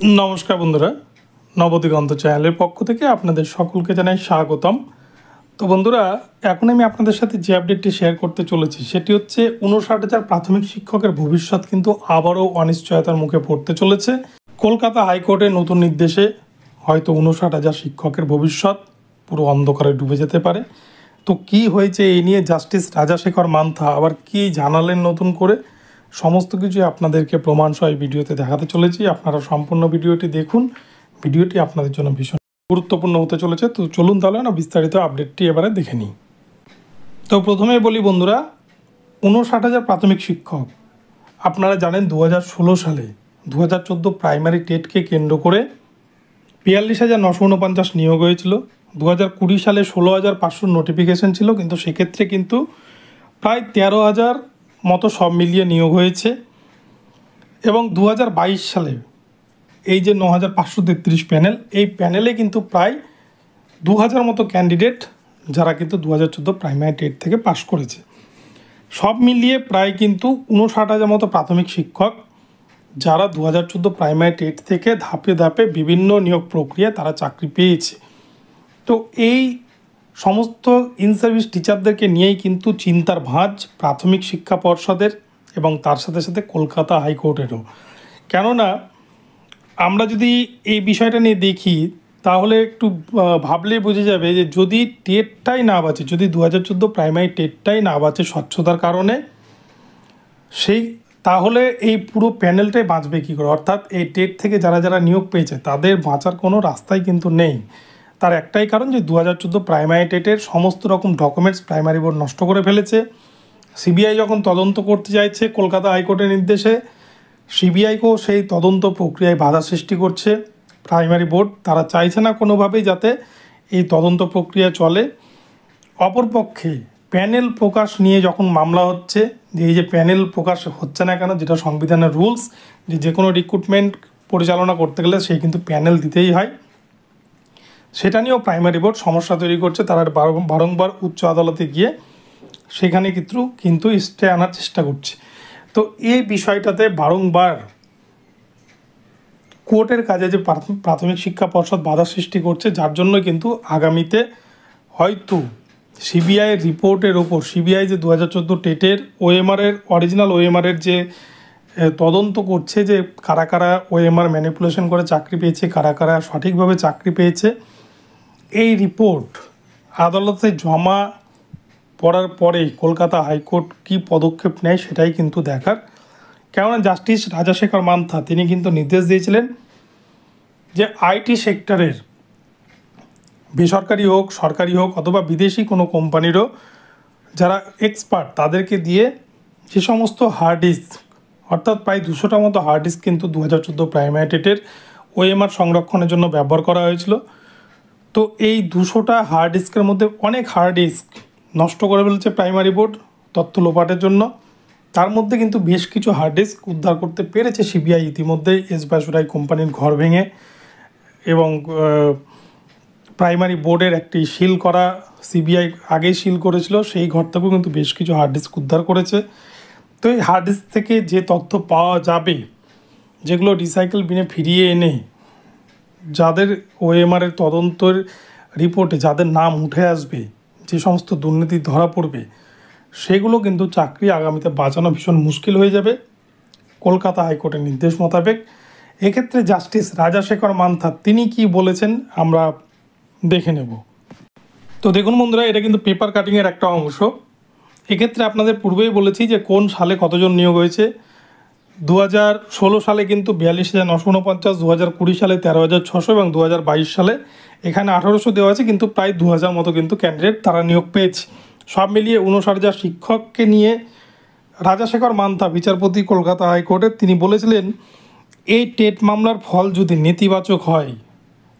नमस्कार बंधुरा नवदिगंत चैनल पक्ष থেকে আপনাদের সকলকে জানাই স্বাগতম। তো বন্ধুরা এখন আমি আপনাদের সাথে যে আপডেটটি শেয়ার করতে চলেছি সেটি হচ্ছে ৫৯,০০০ প্রাথমিক শিক্ষকের ভবিষ্যৎ কিন্তু আবারও অনিশ্চয়তার মুখে পড়তে চলেছে। কলকাতা হাইকোর্টের নতুন নির্দেশে হয়তো ৫৯,০০০ শিক্ষকের ভবিষ্যৎ পুরো অন্ধকারে ডুবে যেতে পারে। তো কি হয়েছে এই নিয়ে জাস্টিস রাজাশেখর মান্থা আবার কি জানালেন নতুন করে, সমস্ত কিছু আপনাদেরকে প্রমাণসহ এই ভিডিওতে দেখাতে চলেছি। আপনারা সম্পূর্ণ ভিডিওটি দেখুন, ভিডিওটি আপনাদের জন্য ভীষণ গুরুত্বপূর্ণ হতে চলেছে। তো চলুন তাহলে না বিস্তারিত আপডেটটি এবারে দেখে নিই। তো প্রথমেই বলি বন্ধুরা, ৫৯,০০০ প্রাথমিক শিক্ষক আপনারা জানেন ২০১৬ সালে ২০১৪ প্রাইমারি টেটকে কেন্দ্র করে ৪২,৯৪৯ নিয়োগ হয়েছিল। ২০২০ সালে ১৬,৫০০ নোটিফিকেশন ছিল, কিন্তু সেক্ষেত্রে কিন্তু প্রায় ১৩,০০০ মতো সব মিলিয়ে নিয়োগ হয়েছে। এবং ২০২২ সালে এই যে ৯,৫৩৩ প্যানেল, এই প্যানেলে কিন্তু প্রায় ২,০০০ মতো ক্যান্ডিডেট যারা কিন্তু ২০১৪ প্রাইমারি টেট থেকে পাশ করেছে। সব মিলিয়ে প্রায় কিন্তু ৫৯,০০০ মতো প্রাথমিক শিক্ষক যারা ২০১৪ প্রাইমারি টেট থেকে ধাপে ধাপে বিভিন্ন নিয়োগ প্রক্রিয়ায় তারা চাকরি পেয়েছে। তো এই সমস্ত ইন সার্ভিস টিচারদেরকে নিয়েই কিন্তু চিন্তার ভাঁজ প্রাথমিক শিক্ষা পর্ষদের এবং তার সাথে সাথে কলকাতা হাইকোর্টেরও। কেননা আমরা যদি এই বিষয়টা নিয়ে দেখি তাহলে একটু ভাবলেই বোঝা যাবে যে যদি টেটটাই না বাঁচে, যদি ২০১৪ প্রাইমারি টেটটাই না বাঁচে স্বচ্ছতার কারণে, তাহলে এই পুরো প্যানেলটাই বাঁচবে কী করে? অর্থাৎ এই টেট থেকে যারা যারা নিয়োগ পেয়েছে তাদের বাঁচার কোনো রাস্তাই কিন্তু নেই। তার একটাই কারণ যে ২০১৪ প্রাইমারি টেটের সমস্ত রকম ডকুমেন্টস প্রাইমারি বোর্ড নষ্ট করে ফেলেছে। সিবিআই যখন তদন্ত করতে চাইছে কলকাতা হাইকোর্টের নির্দেশে, সিবিআইকেও সেই তদন্ত প্রক্রিয়ায় বাধা সৃষ্টি করছে প্রাইমারি বোর্ড। তারা চাইছে না কোনোভাবেই যাতে এই তদন্ত প্রক্রিয়া চলে। অপরপক্ষে প্যানেল প্রকাশ নিয়ে যখন মামলা হচ্ছে, যে এই যে প্যানেল প্রকাশ হচ্ছে না কেন, যেটা সংবিধানের রুলস, যে কোনো রিক্রুটমেন্ট পরিচালনা করতে গেলে সেই কিন্তু প্যানেল দিতেই হয়, সেটা নিয়েও প্রাইমারি বোর্ড সমস্যা তৈরি করছে। তারা বারংবার উচ্চ আদালতে গিয়ে সেখানে কিন্তু স্টে আনার চেষ্টা করছে। তো এই বিষয়টাতে বারংবার কোর্টের কাজে যে প্রাথমিক শিক্ষা পর্ষদ বাধা সৃষ্টি করছে, যার জন্য কিন্তু আগামীতে হয়তো সিবিআইয়ের রিপোর্টের ওপর, সিবিআই যে ২০১৪ টেটের ওএমআরের অরিজিনাল ওএমআরের যে তদন্ত করছে, যে কারা কারা ওএমআর ম্যানিপুলেশন করে চাকরি পেয়েছে, কারা কারা সঠিকভাবে চাকরি পেয়েছে, এই রিপোর্ট আদালতে জমা পড়ার পরেই কলকাতা হাইকোর্ট কী পদক্ষেপ নেয় সেটাই কিন্তু দেখার। কেননা জাস্টিস রাজাশেখর মান্থা তিনি কিন্তু নির্দেশ দিয়েছিলেন যে আইটি সেক্টরের বেসরকারি হোক সরকারি হোক অথবা বিদেশি কোনো কোম্পানিরও যারা এক্সপার্ট তাদেরকে দিয়ে যে সমস্ত হার্ড ডিস্ক, অর্থাৎ প্রায় ২০০টা মতো হার্ড ডিস্ক কিন্তু ২০১৪ প্রাইমারি টেটের ওএমআর সংরক্ষণের জন্য ব্যবহার করা হয়েছিল। তো এই ২০০টা হার্ড ডিস্কের মধ্যে অনেক হার্ড ডিস্ক নষ্ট করে ফেলেছে প্রাইমারি বোর্ড তথ্য লোপাটের জন্য। তার মধ্যে কিন্তু বেশ কিছু হার্ড ডিস্ক উদ্ধার করতে পেরেছে সিবিআই ইতিমধ্যেই, এস বাসুরাই কোম্পানির ঘর ভেঙে, এবং প্রাইমারি বোর্ডের একটি সিল করা, সিবিআই আগেই সিল করেছিল সেই ঘর থেকেও কিন্তু বেশ কিছু হার্ড ডিস্ক উদ্ধার করেছে। তো এই হার্ড ডিস্ক থেকে যে তথ্য পাওয়া যাবে, যেগুলো রিসাইকেল বিনে ফিরিয়ে এনে যাদের ওএমআরের তদন্তের রিপোর্টে যাদের নাম উঠে আসবে, যে সমস্ত দুর্নীতি ধরা পড়বে, সেগুলো কিন্তু চাকরি আগামীতে বাঁচানো ভীষণ মুশকিল হয়ে যাবে কলকাতা হাইকোর্টের নির্দেশ মোতাবেক। এক্ষেত্রে জাস্টিস রাজাশেখর মান্থা তিনি কি বলেছেন আমরা দেখে নেব। তো দেখুন বন্ধুরা, এটা কিন্তু পেপার কাটিংয়ের একটা অংশ। এক্ষেত্রে আপনাদের পূর্বেই বলেছি যে কোন সালে কতজন নিয়োগ হয়েছে। ২০১৬ সালে কিন্তু ৪২,৯৪৯, ২০২০ সালে ১৩,৬০০ এবং ২০২২ সালে এখানে ১৮০০ দেওয়া আছে, কিন্তু প্রায় ২,০০০ মতো কিন্তু ক্যান্ডিডেট তারা নিয়োগ পেয়েছে। সব মিলিয়ে ৫৯,০০০ শিক্ষককে নিয়ে রাজাশেখর মান্থা বিচারপতি কলকাতা হাইকোর্টের তিনি বলেছিলেন এই টেট মামলার ফল যদি নেতিবাচক হয়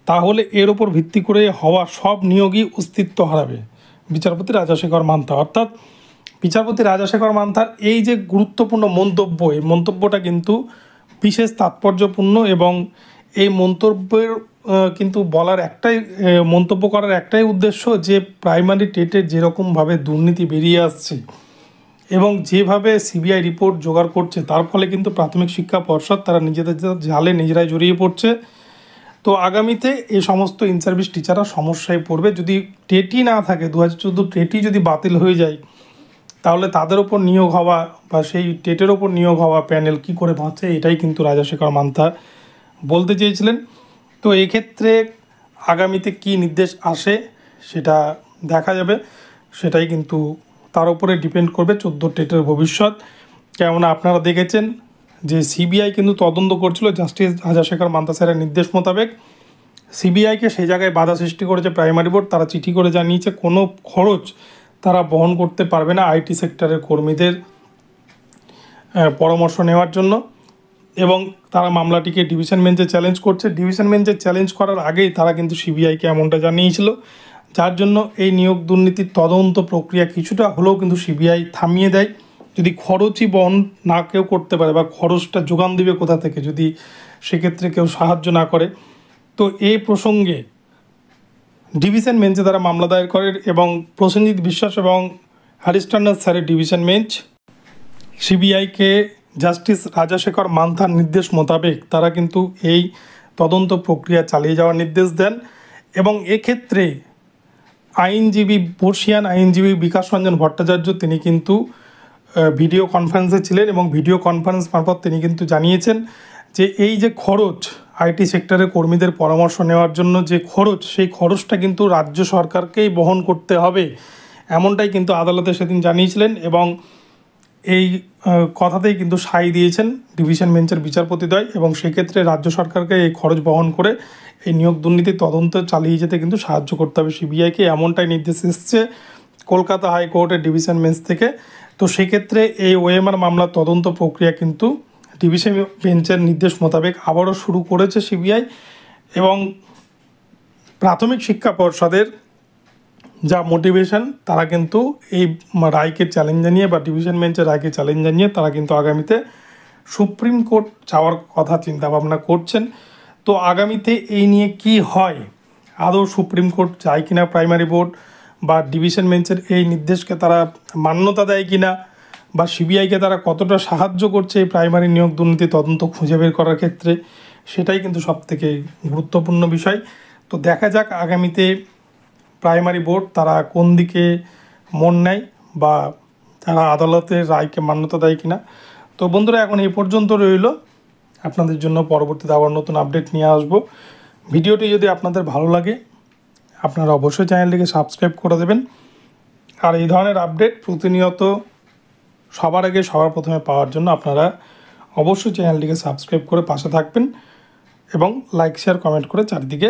তাহলে এর ওপর ভিত্তি করে হওয়া সব নিয়োগই অস্তিত্ব হারাবে। বিচারপতি রাজাশেখর মান্থা, অর্থাৎ বিচারপতি রাজাশেখর মান্থার এই যে গুরুত্বপূর্ণ মন্তব্য, এই মন্তব্যটা কিন্তু বিশেষ তাৎপর্যপূর্ণ, এবং এই মন্তব্যের কিন্তু মন্তব্য করার একটাই উদ্দেশ্য যে প্রাইমারি টেটের যেরকমভাবে দুর্নীতি বেরিয়ে আসছে এবং যেভাবে সিবিআই রিপোর্ট জোগাড় করছে তার ফলে কিন্তু প্রাথমিক শিক্ষা পর্ষদ তারা নিজেদের জালে নিজেরাই জড়িয়ে পড়ছে। তো আগামীতে এই সমস্ত ইন সার্ভিস টিচাররা সমস্যায় পড়বে। যদি টেটই না থাকে, 2014 টেটই যদি বাতিল হয়ে যায়, তাহলে তাদের ওপর নিয়োগ হওয়া বা সেই টেটের ওপর নিয়োগ হওয়া প্যানেল কি করে বাঁচে, এটাই কিন্তু রাজাশেখর মান্থা বলতে চেয়েছিলেন। তো এক্ষেত্রে আগামীতে কি নির্দেশ আসে সেটা দেখা যাবে, সেটাই কিন্তু তার উপরে ডিপেন্ড করবে 14 টেটের ভবিষ্যৎ। কেননা আপনারা দেখেছেন যে সিবিআই কিন্তু তদন্ত করছিল জাস্টিস রাজাশেখর মান্থা স্যারের নির্দেশ মোতাবেক। সিবিআইকে সেই জায়গায় বাধা সৃষ্টি করেছে প্রাইমারি বোর্ড। তারা চিঠি করে জানিয়েছে কোনো খরচ তারা বহন করতে পারবে না আইটি সেক্টরের কর্মীদের পরামর্শ নেওয়ার জন্য, এবং তারা মামলাটিকে ডিভিশন বেঞ্চে চ্যালেঞ্জ করছে। ডিভিশন বেঞ্চে চ্যালেঞ্জ করার আগেই তারা কিন্তু সিবিআইকে এমনটা জানিয়েছিল, যার জন্য এই নিয়োগ দুর্নীতির তদন্ত প্রক্রিয়া কিছুটা হলেও কিন্তু সিবিআই থামিয়ে দেয়। যদি খরচই বহন না কেউ করতে পারে বা খরচটা যোগান দিবে কোথা থেকে, যদি সেক্ষেত্রে কেউ সাহায্য না করে। তো এই প্রসঙ্গে ডিভিশন বেঞ্চে তারা মামলা দায়ের করে এবং প্রসেনজিৎ বিশ্বাস এবং হরিশ-টান্ডন স্যারের ডিভিশন বেঞ্চ সিবিআইকে জাস্টিস রাজাশেখর মান্থার নির্দেশ মোতাবেক তারা কিন্তু এই তদন্ত প্রক্রিয়া চালিয়ে যাওয়ার নির্দেশ দেন। এবং এক্ষেত্রে আইনজীবী বর্ষিয়ান আইনজীবী বিকাশ রঞ্জন ভট্টাচার্য তিনি কিন্তু ভিডিও কনফারেন্সে ছিলেন এবং ভিডিও কনফারেন্স মারফত তিনি কিন্তু জানিয়েছেন যে এই যে খরচ আইটি সেক্টরের কর্মীদের পরামর্শ নেওয়ার জন্য যে খরচ, সেই খরচটা কিন্তু রাজ্য সরকারকেই বহন করতে হবে, এমনটাই কিন্তু আদালতে সেদিন জানিয়েছিলেন। এবং এই কথাতেই কিন্তু সায় দিয়েছেন ডিভিশন বেঞ্চের বিচারপতিদ্বয়, এবং সেক্ষেত্রে রাজ্য সরকারকে এই খরচ বহন করে এই নিয়োগ দুর্নীতির তদন্ত চালিয়ে যেতে কিন্তু সাহায্য করতে হবে সিবিআইকে, এমনটাই নির্দেশ এসছে কলকাতা হাইকোর্টের ডিভিশন বেঞ্চ থেকে। তো সেক্ষেত্রে এই ওএমআর মামলার তদন্ত প্রক্রিয়া কিন্তু ডিভিশন বেঞ্চের নির্দেশ মোতাবেক আবারও শুরু করেছে সিবিআই। এবং প্রাথমিক শিক্ষা পর্ষদের যা মোটিভেশন, তারা কিন্তু এই রায়কে চ্যালেঞ্জ জানিয়ে বা ডিভিশন বেঞ্চের রায়কে চ্যালেঞ্জ জানিয়ে তারা কিন্তু আগামীতে সুপ্রিম কোর্ট যাওয়ার কথা চিন্তাভাবনা করছেন। তো আগামীতে এই নিয়ে কি হয়, আদৌ সুপ্রিম কোর্ট যায় কিনা প্রাইমারি বোর্ড বা ডিভিশন বেঞ্চের এই নির্দেশকে তারা মান্যতা দেয় কিনা, বা সিবিআইকে তারা কতটা সাহায্য করছে এই প্রাইমারি নিয়োগ দুর্নীতি তদন্ত খুঁজে বের করার ক্ষেত্রে, সেটাই কিন্তু সবথেকে গুরুত্বপূর্ণ বিষয়। তো দেখা যাক আগামীতে প্রাইমারি বোর্ড তারা কোন দিকে মন নেয় বা তারা আদালতের রায়কে মান্যতা দেয় কিনা। তো বন্ধুরা, এখন এই পর্যন্ত রইল। আপনাদের জন্য পরবর্তীতে আবার নতুন আপডেট নিয়ে আসব। ভিডিওটি যদি আপনাদের ভালো লাগে আপনারা অবশ্যই চ্যানেলটিকে সাবস্ক্রাইব করে দেবেন। আর এই ধরনের আপডেট প্রতিনিয়ত সবার আগে সবার প্রথমে পাওয়ার জন্য আপনারা অবশ্যই চ্যানেলটিকে সাবস্ক্রাইব করে পাশে থাকবেন এবং লাইক শেয়ার কমেন্ট করে চারিদিকে